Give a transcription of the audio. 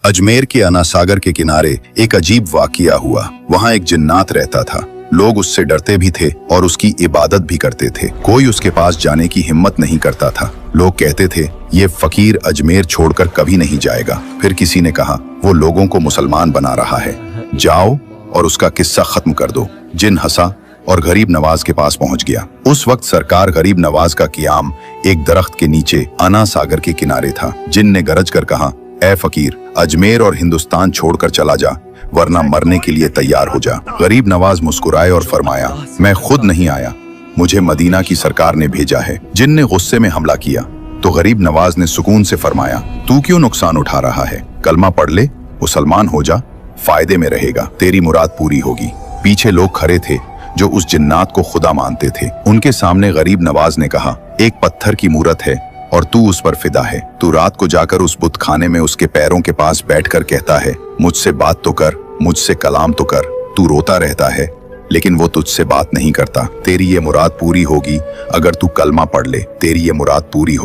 अजमेर के अना सागर के किनारे एक अजीब वाकया हुआ। वहाँ एक जिन्नात रहता था। लोग उससे डरते भी थे और उसकी इबादत भी करते थे। कोई उसके पास जाने की हिम्मत नहीं करता था। लोग कहते थे ये फकीर अजमेर छोड़कर कभी नहीं जाएगा। फिर किसी ने कहा वो लोगों को मुसलमान बना रहा है, जाओ और उसका किस्सा खत्म कर दो। जिन हंसा और गरीब नवाज के पास पहुंच गया। उस वक्त सरकार गरीब नवाज का क़ियाम एक दरख्त के नीचे अना सागर के किनारे था। जिन ने गरज कर कहा, ऐ फकीर, अजमेर और हिंदुस्तान छोड़कर चला जा, वरना मरने के लिए तैयार हो जा। गरीब नवाज मुस्कुराए और फरमाया, मैं खुद नहीं आया, मुझे मदीना की सरकार ने भेजा है। जिन ने गुस्से में हमला किया तो गरीब नवाज ने सुकून से फरमाया, तू क्यों नुकसान उठा रहा है, कलमा पढ़ ले, मुसलमान हो जा, फायदे में रहेगा, तेरी मुराद पूरी होगी। पीछे लोग खड़े थे जो उस जिन्नात को खुदा मानते थे। उनके सामने गरीब नवाज ने कहा, एक पत्थर की मूरत है और तू उस पर फिदा है। तू रात को जाकर उस बुत खाने में उसके पैरों के पास बैठकर कहता है, मुझसे बात तो कर, मुझसे कलाम तो कर। तू रोता रहता है लेकिन वो तुझसे बात नहीं करता। तेरी ये मुराद पूरी होगी अगर तू कलमा पढ़ ले, तेरी ये मुराद पूरी हो।